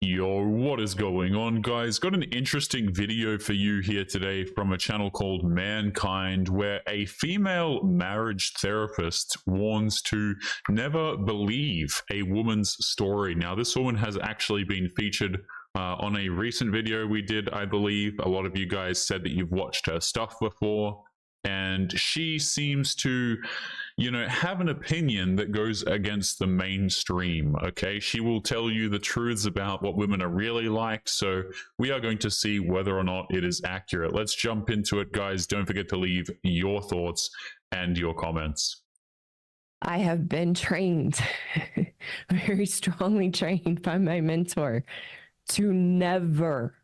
Yo, what is going on, guys? Got an interesting video for you here today from a channel called Mankind, where a female marriage therapist warns to never believe a woman's story. Now, this woman has actually been featured on a recent video we did, I believe. A lot of you guys said that you've watched her stuff before, and she seems to, have an opinion that goes against the mainstream, okay? She will tell you the truths about what women are really like, so we are going to see whether or not it is accurate. Let's jump into it, guys. Don't forget to leave your thoughts and your comments. I have been trained, very strongly trained by my mentor, to never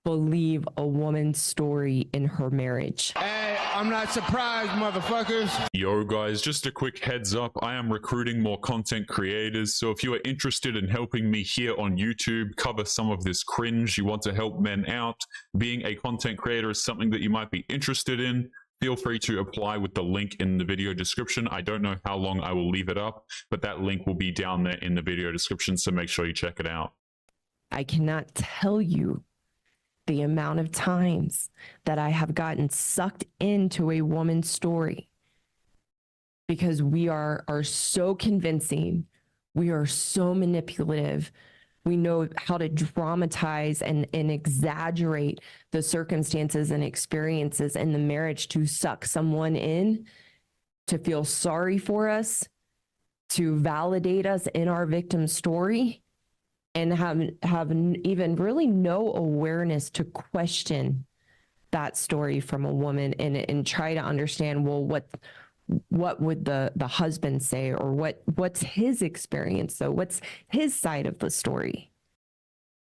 believe a woman's story in her marriage. Hey, I'm not surprised, motherfuckers. Yo, guys, just a quick heads up. I am recruiting more content creators, so if you are interested in helping me here on YouTube cover some of this cringe, you want to help men out, being a content creator is something that you might be interested in, feel free to apply with the link in the video description. I don't know how long I will leave it up, but that link will be down there in the video description, so make sure you check it out. I cannot tell you the amount of times that I have gotten sucked into a woman's story because we are so convincing. We are so manipulative. We know how to dramatize and exaggerate the circumstances and experiences in the marriage to suck someone in, to feel sorry for us, to validate us in our victim story, and have even really no awareness to question that story from a woman and try to understand, well, what would the husband say, or what's his experience, so what's his side of the story.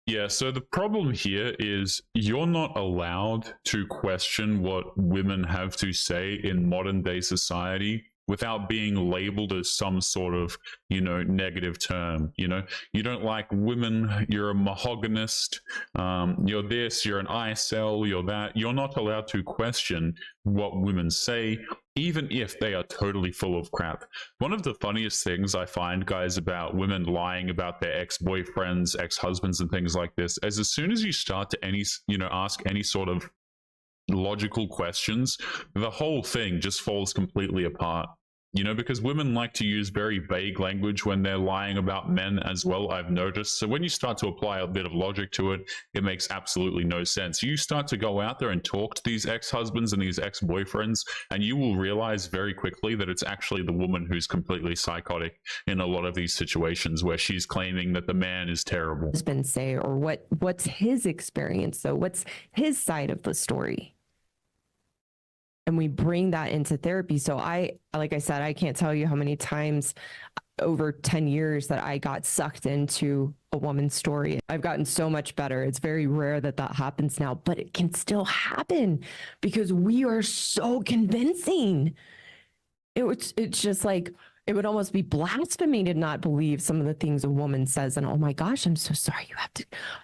Yeah, so the problem here is you're not allowed to question what women have to say in modern day society without being labeled as some sort of, negative term. You don't like women, you're a mahoganyist, you're this, you're an incel, you're that. You're not allowed to question what women say, even if they are totally full of crap. One of the funniest things I find, guys, about women lying about their ex-boyfriends, ex-husbands, and things like this, is as soon as you start to ask any sort of logical questions, the whole thing just falls completely apart. Because women like to use very vague language when they're lying about men as well, I've noticed. So when you start to apply a bit of logic to it, it makes absolutely no sense. You start to go out there and talk to these ex-husbands and these ex-boyfriends, and you will realize very quickly that it's actually the woman who's completely psychotic in a lot of these situations where she's claiming that the man is terrible. Husband say, or what's his experience, so what's his side of the story. And we bring that into therapy. So like I said, I can't tell you how many times over 10 years that I got sucked into a woman's story. I've gotten so much better. It's very rare that happens now, but it can still happen because we are so convincing. It's just like, it would almost be blasphemy to not believe some of the things a woman says. And, oh my gosh, I'm so sorry.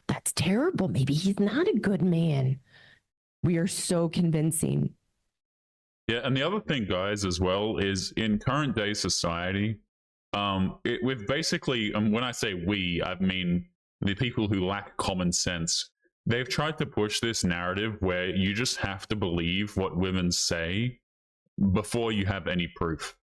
That's terrible. Maybe he's not a good man. We are so convincing. Yeah, and the other thing, guys, as well, is in current day society, with basically, when I say we, I mean the people who lack common sense. They've tried to push this narrative where you just have to believe what women say before you have any proof.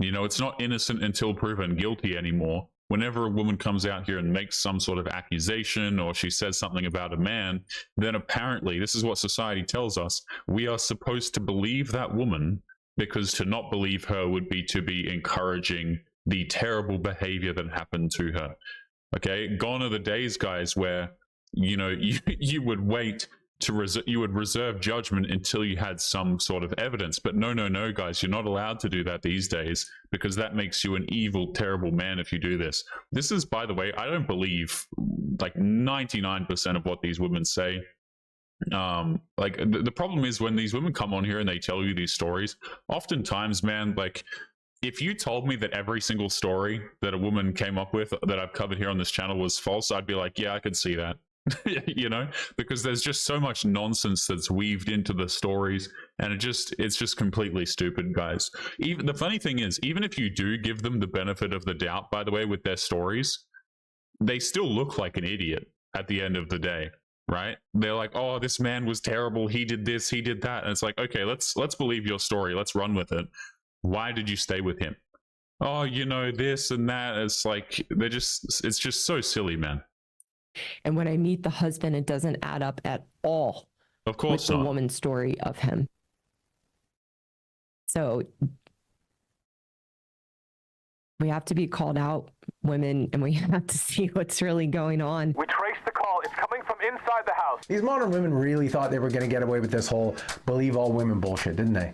It's not innocent until proven guilty anymore. Whenever a woman comes out here and makes some sort of accusation, or she says something about a man, then apparently, this is what society tells us, we are supposed to believe that woman, because to not believe her would be to be encouraging the terrible behavior that happened to her. Okay, gone are the days, guys, where, you would wait you would reserve judgment until you had some sort of evidence. But no, guys, you're not allowed to do that these days, because that makes you an evil, terrible man if you do this. This is, by the way, I don't believe like 99% of what these women say. The problem is when these women come on here and they tell you these stories, oftentimes, man, like, if you told me that every single story that a woman came up with that I've covered here on this channel was false, I'd be like, yeah, I could see that. Because there's just so much nonsense that's weaved into the stories, and it's just completely stupid, guys. Even the funny thing is, even if you do give them the benefit of the doubt, by the way, with their stories, they still look like an idiot at the end of the day, right? They're like, oh, this man was terrible, he did this, he did that. And it's like, okay, let's believe your story, let's run with it. Why did you stay with him? Oh, you know, this and that. It's like, it's just so silly, man. And when I meet the husband, it doesn't add up at all. Of course with the not. woman's story of him. So we have to be called out, women, and we have to see what's really going on. We traced the call. It's coming from inside the house. These modern women really thought they were going to get away with this whole believe all women bullshit, didn't they?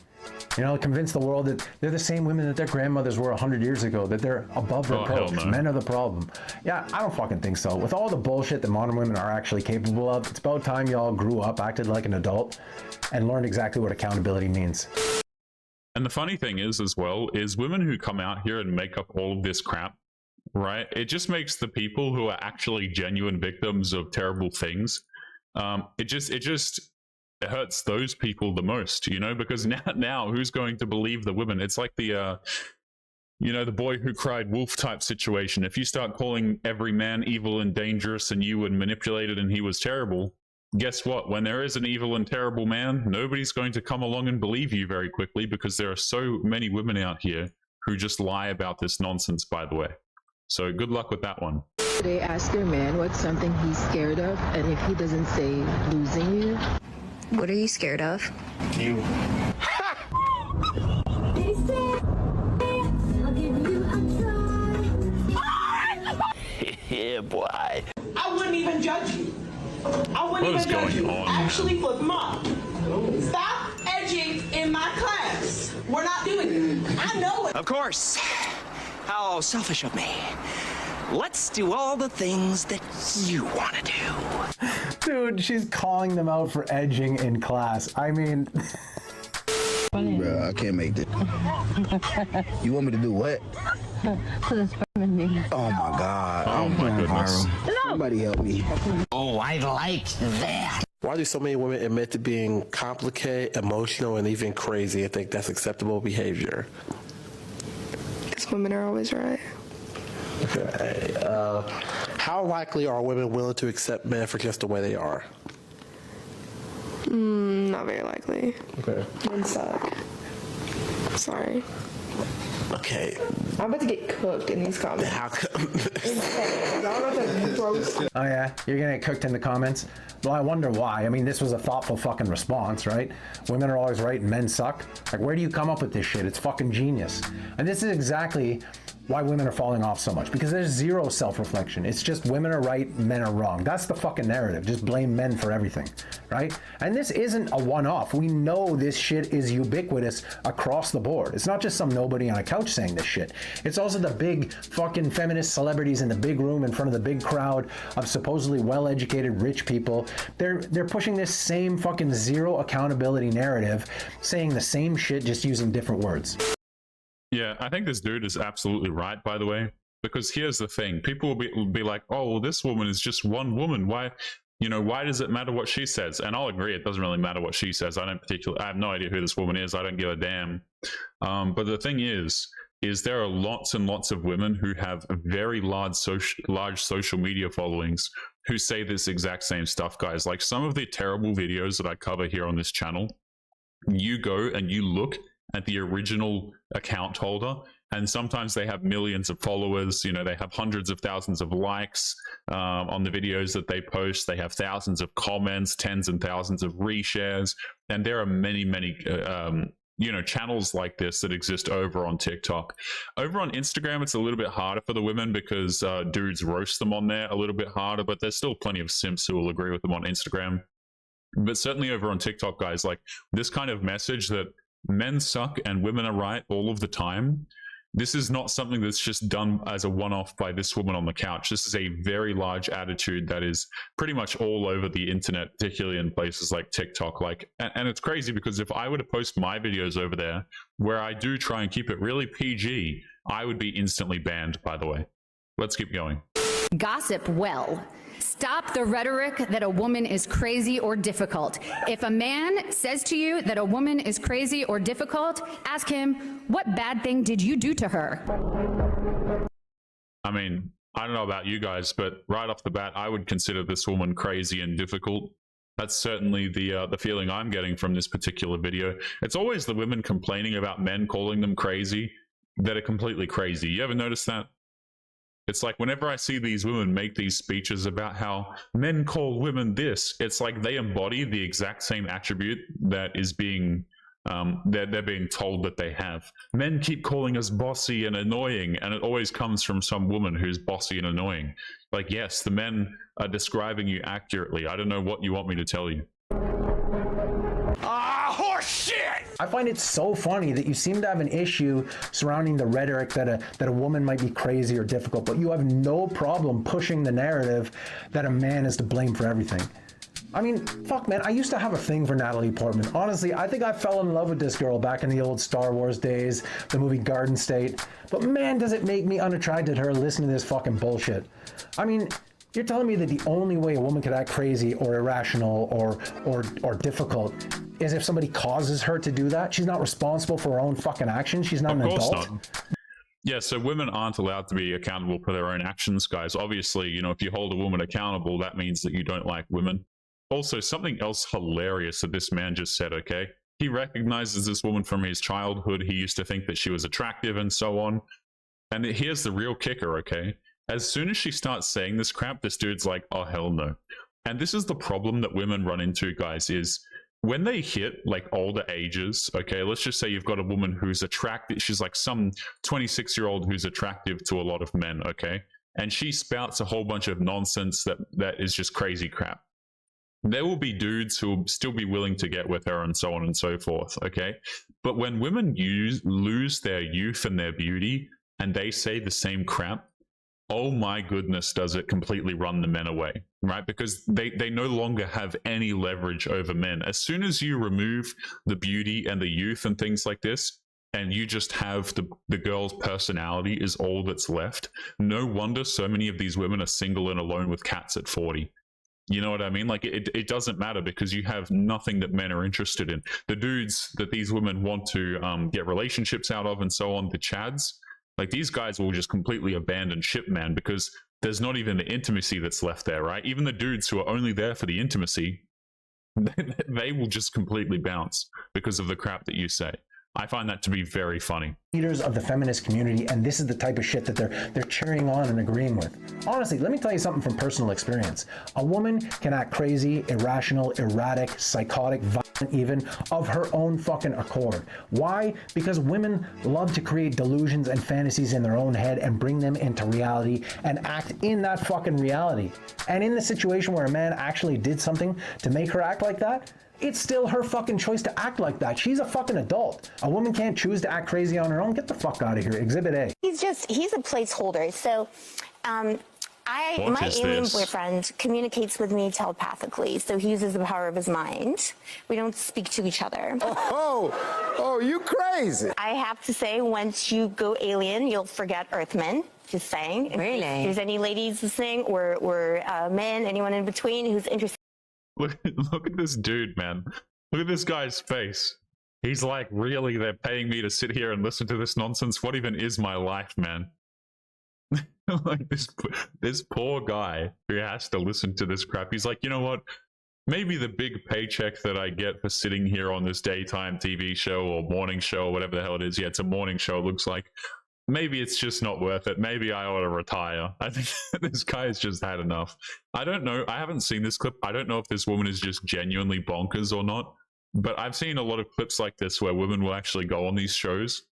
You know, convince the world that they're the same women that their grandmothers were 100 years ago, that they're above reproach. No. Men are the problem. Yeah, I don't fucking think so. With all the bullshit that modern women are actually capable of, it's about time y'all grew up, acted like an adult, and learned exactly what accountability means. And the funny thing is, as well, is women who come out here and make up all of this crap, right? It just makes the people who are actually genuine victims of terrible things, it hurts those people the most, you know, because now who's going to believe the women? It's like the, you know, the boy who cried wolf type situation. If you start calling every man evil and dangerous and you were manipulated and he was terrible, guess what? When there is an evil and terrible man, nobody's going to come along and believe you very quickly, because there are so many women out here who just lie about this nonsense, by the way. So good luck with that one. They ask your man what's something he's scared of, and if he doesn't say losing you. What are you scared of? You. Yeah, boy. I wouldn't even judge you. I wouldn't What is even judge you. going on? Actually, flip them up. Stop edging in my class. We're not doing it. I know it. Of course. How selfish of me. Let's do all the things that you want to do. Dude, she's calling them out for edging in class. I mean... Bro, I can't make this. You want me to do what? Put a sperm in me. Oh my God. Oh my goodness. Somebody help me. Oh, I like that. Why do so many women admit to being complicated, emotional, and even crazy and think that's acceptable behavior? Because women are always right. Okay. How likely are women willing to accept men for just the way they are? Not very likely. Okay. Men suck. Sorry. Okay. I'm about to get cooked in these comments. How come? Oh yeah, you're gonna get cooked in the comments? Well, I wonder why. I mean, this was a thoughtful fucking response, right? Women are always right and men suck. Like, where do you come up with this shit? It's fucking genius. And this is exactly why women are falling off so much, because there's zero self-reflection. It's just women are right, men are wrong. That's the fucking narrative. Just blame men for everything, right? And this isn't a one-off. We know this shit is ubiquitous across the board. It's not just some nobody on a couch saying this shit. It's also the big fucking feminist celebrities in the big room in front of the big crowd of supposedly well-educated rich people. They're pushing this same fucking zero accountability narrative, saying the same shit, just using different words. Yeah, I think this dude is absolutely right, by the way, because here's the thing. People will be like, oh, well, this woman is just one woman. Why does it matter what she says? And I'll agree, it doesn't really matter what she says. I have no idea who this woman is. I don't give a damn. But the thing is there are lots and lots of women who have very large social media followings who say this exact same stuff, guys. Like some of the terrible videos that I cover here on this channel, you go and you look at the original account holder, and sometimes they have millions of followers. You know, they have hundreds of thousands of likes on the videos that they post. They have thousands of comments, tens and thousands of reshares, and there are many channels like this that exist over on TikTok. Over on Instagram, it's a little bit harder for the women because dudes roast them on there a little bit harder, but there's still plenty of simps who will agree with them on Instagram. But certainly over on TikTok, guys, like this kind of message that men suck and women are right all of the time, this is not something that's just done as a one-off by this woman on the couch. This is a very large attitude that is pretty much all over the internet, particularly in places like TikTok. And it's crazy because if I were to post my videos over there, where I do try and keep it really PG, I would be instantly banned, by the way. Let's keep going. Gossip well. Stop the rhetoric that a woman is crazy or difficult. If a man says to you that a woman is crazy or difficult, ask him, what bad thing did you do to her? I mean, I don't know about you guys, but right off the bat, I would consider this woman crazy and difficult. That's certainly the feeling I'm getting from this particular video. It's always the women complaining about men calling them crazy that are completely crazy. You ever notice that? It's like whenever I see these women make these speeches about how men call women this, it's like they embody the exact same attribute that is being they're being told that they have. Men keep calling us bossy and annoying, and it always comes from some woman who's bossy and annoying. Like, yes, the men are describing you accurately. I don't know what you want me to tell you. Ah, horse shit! I find it so funny that you seem to have an issue surrounding the rhetoric that a woman might be crazy or difficult, but you have no problem pushing the narrative that a man is to blame for everything. I mean, fuck, man, I used to have a thing for Natalie Portman. Honestly, I think I fell in love with this girl back in the old Star Wars days, the movie Garden State. But man, does it make me unattracted to her listening to this fucking bullshit. I mean, you're telling me that the only way a woman could act crazy or irrational or difficult is if somebody causes her to do that? She's not responsible for her own fucking actions? She's not an adult? Of course not. Yeah, so women aren't allowed to be accountable for their own actions, guys. Obviously, you know, if you hold a woman accountable, that means that you don't like women. Also, something else hilarious that this man just said, okay? He recognizes this woman from his childhood. He used to think that she was attractive and so on. And here's the real kicker, okay? As soon as she starts saying this crap, this dude's like, oh, hell no. And this is the problem that women run into, guys, is when they hit like older ages, okay, let's just say you've got a woman who's attractive. She's like some 26-year-old who's attractive to a lot of men, okay? And she spouts a whole bunch of nonsense that is just crazy crap. There will be dudes who will still be willing to get with her and so on and so forth, okay? But when women lose their youth and their beauty and they say the same crap, oh my goodness, does it completely run the men away, right? Because they no longer have any leverage over men. As soon as you remove the beauty and the youth and things like this, and you just have the girl's personality is all that's left, no wonder so many of these women are single and alone with cats at 40. You know what I mean? Like, it doesn't matter because you have nothing that men are interested in. The dudes that these women want to get relationships out of and so on, the chads, like these guys will just completely abandon ship, man, because there's not even the intimacy that's left there, right? Even the dudes who are only there for the intimacy, they will just completely bounce because of the crap that you say. I find that to be very funny. Leaders of the feminist community, and this is the type of shit that they're cheering on and agreeing with. Honestly, let me tell you something from personal experience. A woman can act crazy, irrational, erratic, psychotic, violent even, of her own fucking accord. Why? Because women love to create delusions and fantasies in their own head and bring them into reality and act in that fucking reality. And in the situation where a man actually did something to make her act like that, it's still her fucking choice to act like that. She's a fucking adult. A woman can't choose to act crazy on her own. Get the fuck out of here. Exhibit A. He's a placeholder. So my alien boyfriend communicates with me telepathically. So he uses the power of his mind. We don't speak to each other. Oh, you crazy. I have to say, once you go alien, you'll forget Earthmen. Just saying. Really? If there's any ladies listening or men, anyone in between who's interested. Look at this dude, man. Look at this guy's face. He's like, really, they're paying me to sit here and listen to this nonsense? What even is my life, man? Like this poor guy who has to listen to this crap. He's like, you know what? Maybe the big paycheck that I get for sitting here on this daytime TV show or morning show or whatever the hell it is. Yeah, it's a morning show, it looks like. Maybe it's just not worth it. Maybe I ought to retire. I think this guy has just had enough. I don't know. I haven't seen this clip. I don't know if this woman is just genuinely bonkers or not. But I've seen a lot of clips like this where women will actually go on these shows.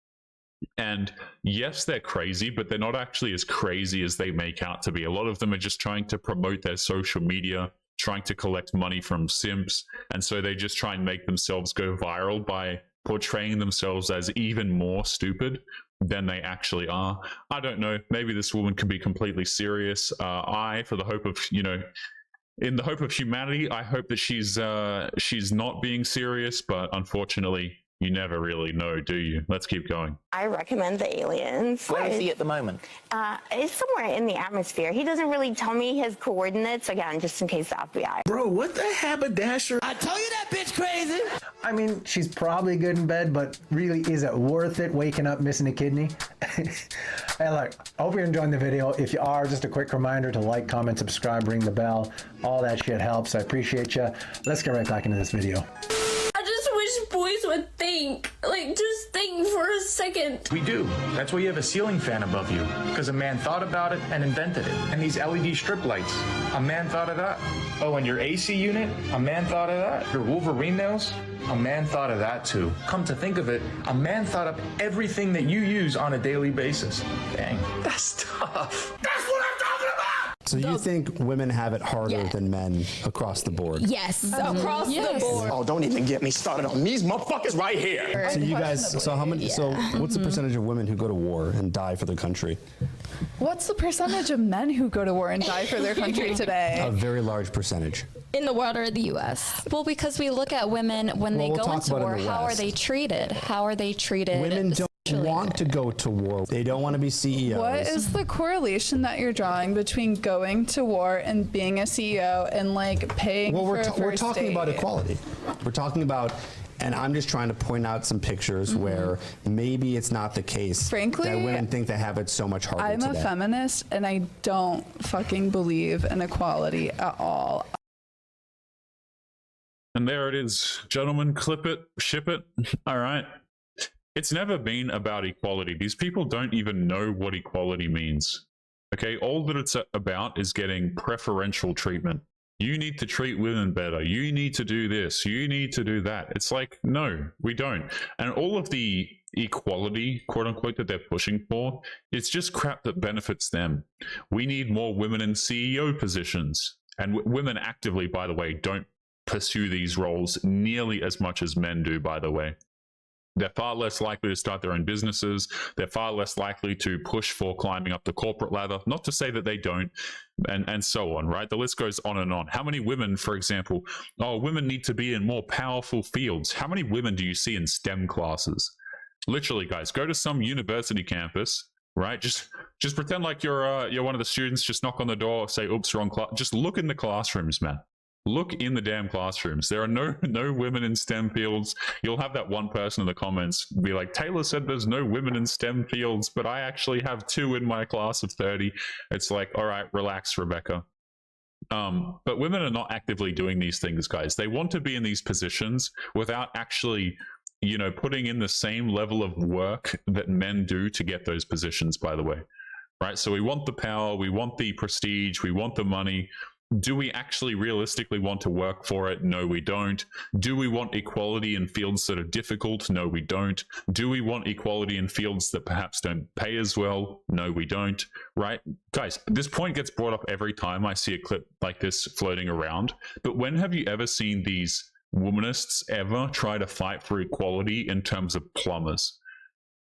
And yes, they're crazy, but they're not actually as crazy as they make out to be. A lot of them are just trying to promote their social media, trying to collect money from simps. And so they just try and make themselves go viral by portraying themselves as even more stupid than they actually are. I don't know. Maybe this woman could be completely serious. For the hope of, in the hope of humanity, I hope that she's not being serious. But unfortunately, You never really know, do you? Let's keep going. I recommend the aliens. Where is he at the moment? It's somewhere in the atmosphere. He doesn't really tell me his coordinates, again, just in case the FBI. Bro, what the haberdasher? I told you that bitch crazy. I mean, she's probably good in bed, but really, is it worth it waking up missing a kidney? Hey, look, I hope you're enjoying the video. If you are, just a quick reminder to like, comment, subscribe, ring the bell. All that shit helps. I appreciate you. Let's get right back into this video. Boys would think, like, just think for a second. We do. That's why you have a ceiling fan above you, because a man thought about it and invented it. And these LED strip lights, a man thought of that. Oh, and your AC unit, a man thought of that. Your Wolverine nails, a man thought of that too. Come to think of it, a man thought of everything that you use on a daily basis. Dang, that's tough. That's what I'm talking about! So you think women have it harder than men across the board? Yes, across the board. Oh, don't even get me started on these motherfuckers right here. So you guys, so how many, so what's the percentage of women who go to war and die for their country? What's the percentage of men who go to war and die for their country today? A very large percentage. In the world or the U.S.? Well, because we look at women when they go into war, how are they treated? How are they treated? Women don't want to go to war. They don't want to be CEOs. What is the correlation that you're drawing between going to war and being a CEO and like paying for a we're talking aid? about equality. We're talking about, and I'm just trying to point out some pictures where maybe it's not the case. Frankly, that women think they have it so much harder I'm today. a feminist and I don't fucking believe in equality at all. And there it is. Gentlemen, clip it, ship it. All right. It's never been about equality. These people don't even know what equality means. Okay, all that it's about is getting preferential treatment. You need to treat women better. You need to do this. You need to do that. It's like, no, we don't. And all of the equality, quote unquote, that they're pushing for, it's just crap that benefits them. We need more women in CEO positions. And women actively, by the way, don't pursue these roles nearly as much as men do, by the way. They're far less likely to start their own businesses. They're far less likely to push for climbing up the corporate ladder. Not to say that they don't, and so on, right? The list goes on and on. How many women, for example, oh, women need to be in more powerful fields. How many women do you see in STEM classes? Literally, guys, go to some university campus, right? Just pretend like you're one of the students. Just knock on the door, say, oops, wrong class. Just look in the classrooms, man. Look in the damn classrooms. There are no women in STEM fields. You'll have that one person in the comments be like, Taylor said there's no women in STEM fields, but I actually have 2 in my class of 30. It's like, all right, relax, Rebecca. But women are not actively doing these things, guys. They want to be in these positions without actually, you know, putting in the same level of work that men do to get those positions, by the way. Right? So we want the power, we want the prestige, we want the money. Do we actually realistically want to work for it? No, we don't. Do we want equality in fields that are difficult? No, we don't. Do we want equality in fields that perhaps don't pay as well? No, we don't. Right? Guys, this point gets brought up every time I see a clip like this floating around. But when have you ever seen these womanists ever try to fight for equality in terms of plumbers?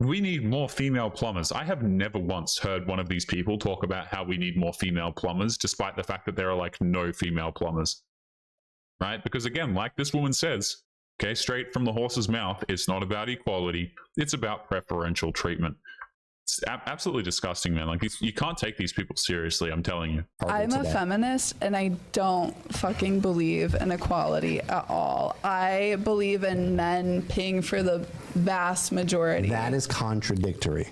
We need more female plumbers. I have never once heard one of these people talk about how we need more female plumbers, despite the fact that there are like no female plumbers, right? Because again, like this woman says, okay, straight from the horse's mouth, it's not about equality. It's about preferential treatment. It's absolutely disgusting, man. Like you can't take these people seriously. I'm telling you. I'm a feminist and I don't fucking believe in equality at all. I believe in men paying for the vast majority. That is contradictory.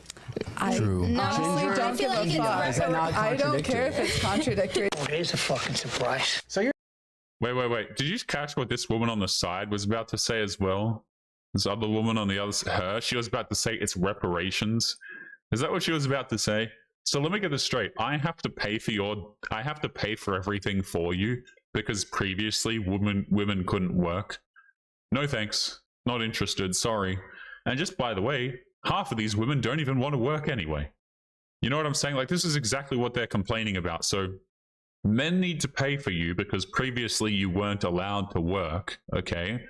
True. No, Honestly, don't give a fuck. Is that not I don't care if it's contradictory. It's a fucking surprise. So you're Wait. Did you catch what this woman on the side was about to say as well? This other woman on the other side, she was about to say it's reparations. Is that what she was about to say? So let me get this straight. I have to pay for everything for you because previously women couldn't work. No thanks. Not interested. Sorry. And just by the way, half of these women don't even want to work anyway. You know what I'm saying? Like this is exactly what they're complaining about. So men need to pay for you because previously you weren't allowed to work, okay?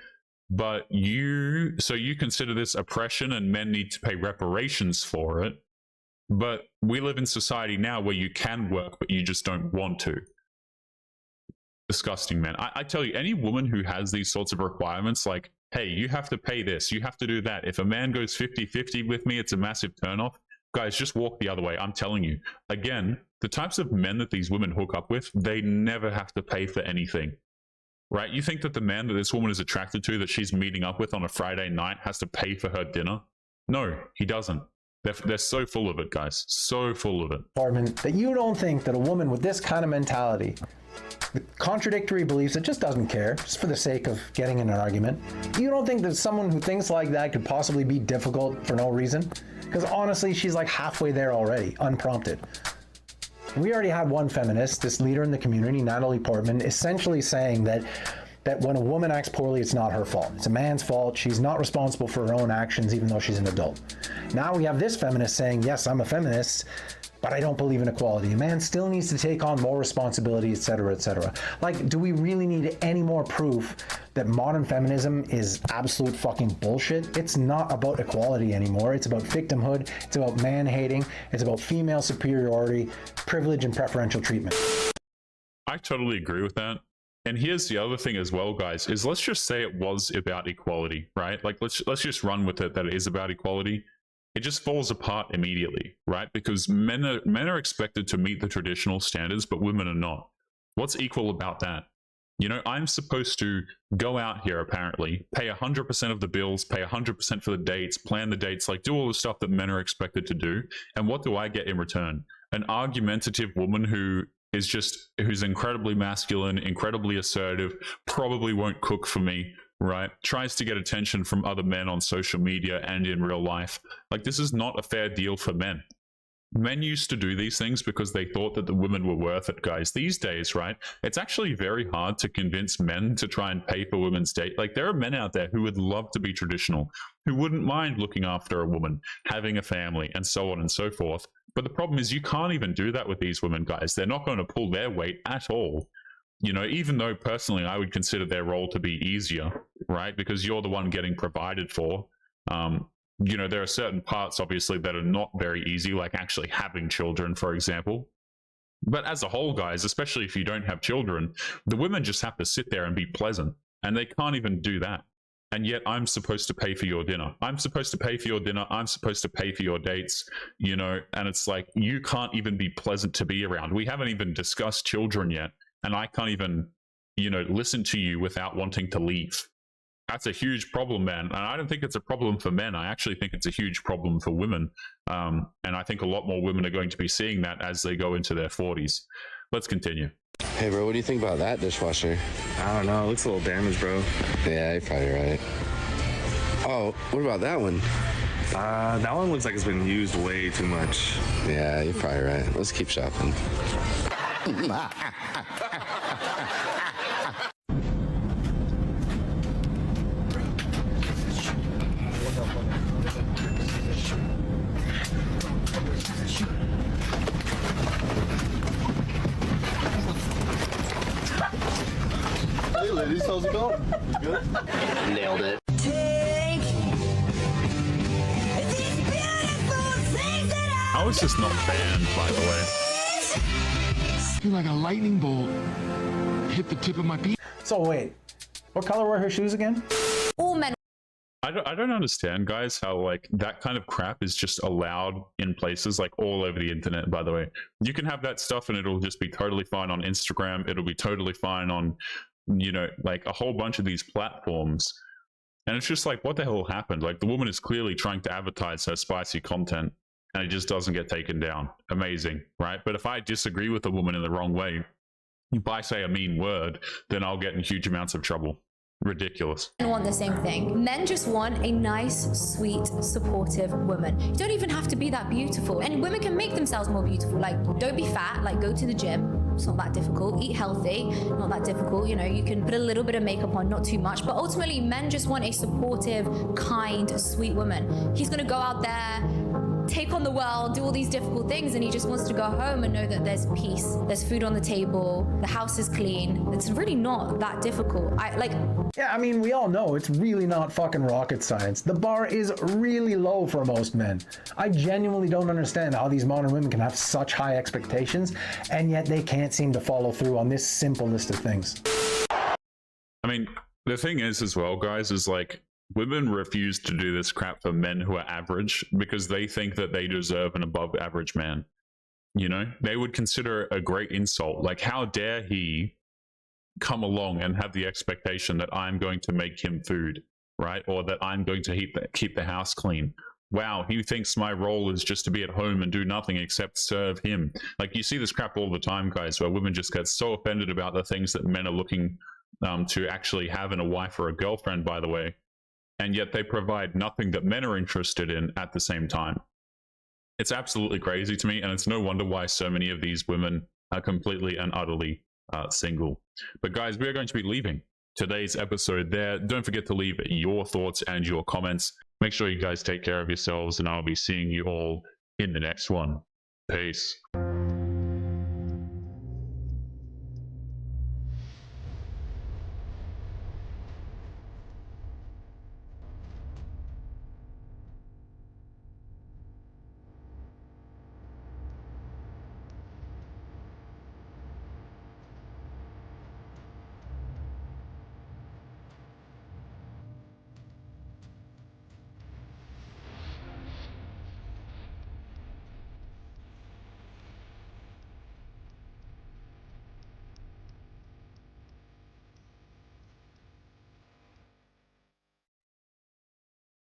But you consider this oppression and men need to pay reparations for it. But we live in society now where you can work, but you just don't want to. Disgusting, man. I tell you, any woman who has these sorts of requirements, like hey, you have to pay this, you have to do that. If a man goes 50-50 with me, it's a massive turnoff. Guys, just walk the other way. I'm telling you. Again, the types of men that these women hook up with, they never have to pay for anything. Right? You think that the man that this woman is attracted to, that she's meeting up with on a Friday night, has to pay for her dinner? No, he doesn't. They're so full of it, guys. So full of it. That you don't think that a woman with this kind of mentality, with contradictory beliefs, that just doesn't care, just for the sake of getting in an argument, you don't think that someone who thinks like that could possibly be difficult for no reason? Because honestly, she's like halfway there already, unprompted. We already had one feminist, this leader in the community, Natalie Portman, essentially saying that when a woman acts poorly, it's not her fault. It's a man's fault. She's not responsible for her own actions, even though she's an adult. Now we have this feminist saying, yes, I'm a feminist, but I don't believe in equality. A man still needs to take on more responsibility, etc., etc. Like, do we really need any more proof that modern feminism is absolute fucking bullshit? It's not about equality anymore. It's about victimhood. It's about man-hating. It's about female superiority, privilege, and preferential treatment. I totally agree with that. And here's the other thing as well, guys, is let's just say it was about equality, right? Like, let's just run with it that it is about equality. It just falls apart immediately, right? Because men are expected to meet the traditional standards, but women are not. What's equal about that? You know, I'm supposed to go out here, apparently, pay 100% of the bills, pay 100% for the dates, plan the dates, like do all the stuff that men are expected to do. And what do I get in return? An argumentative woman who's incredibly masculine, incredibly assertive, probably won't cook for me, right? Tries to get attention from other men on social media and in real life. Like, this is not a fair deal for men. Men used to do these things because they thought that the women were worth it, guys. These days, right, it's actually very hard to convince men to try and pay for women's date. Like, there are men out there who would love to be traditional, who wouldn't mind looking after a woman, having a family, and so on and so forth. But the problem is you can't even do that with these women, guys. They're not going to pull their weight at all. You know, even though personally I would consider their role to be easier, right? Because you're the one getting provided for. You know, there are certain parts, obviously, that are not very easy, like actually having children, for example. But as a whole, guys, especially if you don't have children, the women just have to sit there and be pleasant. And they can't even do that. And yet I'm supposed to pay for your dinner. I'm supposed to pay for your dinner. I'm supposed to pay for your dates, you know, and it's like, you can't even be pleasant to be around. We haven't even discussed children yet. And I can't even, you know, listen to you without wanting to leave. That's a huge problem, man. And I don't think it's a problem for men. I actually think it's a huge problem for women. And I think a lot more women are going to be seeing that as they go into their 40s. Let's continue. Hey, bro, what do you think about that dishwasher? I don't know. It looks a little damaged, bro. Yeah, you're probably right. Oh, what about that one? That one looks like it's been used way too much. Yeah, you're probably right. Let's keep shopping. Hey, ladies, how's it going? You good? Nailed it. How is this not banned, by the way? You're like a lightning bolt. Hit the tip of my penis. So wait, what color were her shoes again? All men. I don't understand, guys, how like that kind of crap is just allowed in places like all over the internet, by the way. You can have that stuff and it'll just be totally fine on Instagram. It'll be totally fine on, you know, like a whole bunch of these platforms. And it's just like, what the hell happened? Like, the woman is clearly trying to advertise her spicy content and it just doesn't get taken down. Amazing, right? But if I disagree with a woman in the wrong way, if I say a mean word, then I'll get in huge amounts of trouble. Ridiculous. Men want the same thing. Men just want a nice, sweet, supportive woman. You don't even have to be that beautiful. And women can make themselves more beautiful. Like, don't be fat, like go to the gym. It's not that difficult. Eat healthy, not that difficult. You know, you can put a little bit of makeup on, not too much. But ultimately, men just want a supportive, kind, sweet woman. He's gonna go out there, take on the world, do all these difficult things, and he just wants to go home and know that there's peace, there's food on the table, the house is clean. It's really not that difficult. Yeah, I mean, we all know it's really not fucking rocket science. The bar is really low for most men. I genuinely don't understand how these modern women can have such high expectations, and yet they can't seem to follow through on this simple list of things. I mean, The thing is, as well, guys, is like women refuse to do this crap for men who are average because they think that they deserve an above average man. You know, they would consider it a great insult. Like, how dare he come along and have the expectation that I'm going to make him food, right? Or that I'm going to keep the house clean. Wow, he thinks my role is just to be at home and do nothing except serve him. Like, you see this crap all the time, guys, where women just get so offended about the things that men are looking to actually have in a wife or a girlfriend, by the way, and yet they provide nothing that men are interested in at the same time. It's absolutely crazy to me, and it's no wonder why so many of these women are completely and utterly single. But guys, we are going to be leaving today's episode there. Don't forget to leave your thoughts and your comments. Make sure you guys take care of yourselves, and I'll be seeing you all in the next one. Peace.